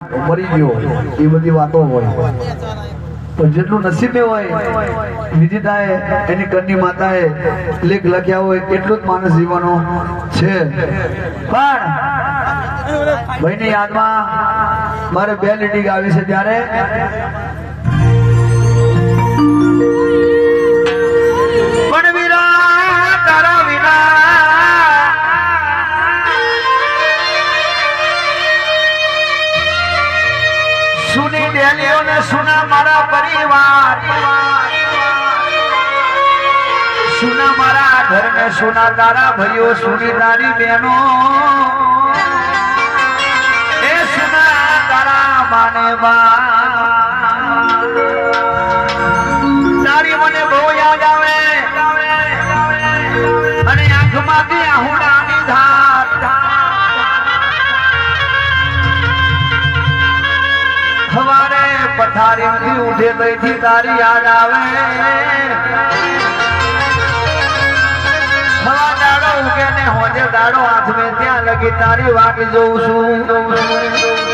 મરી ગયો એ બધી વાતો હોય, પણ જેટલું નસીબે હોય વિધિતાએ એની કરની માતાએ લેખ લખ્યા હોય એટલું જ માણસ જીવવાનો છે। પણ ભાઈની યાદમાં મારે બે લીટી ગાવી છે ત્યારે सुना मारा परिवार, सुना मारा घर में, सुना तारा भाइयों, सुनी तारी बहनों, ए सुना तारा माने तारी मने बहु याद आवे अने आंख माथी आहुडानी धार हमारे पथारी में उठे गई थी तारी याद आवे हवा दाड़ो उगे ने होजे दाड़ो हाथ में त्या लगी तारी वाट जोऊं छू।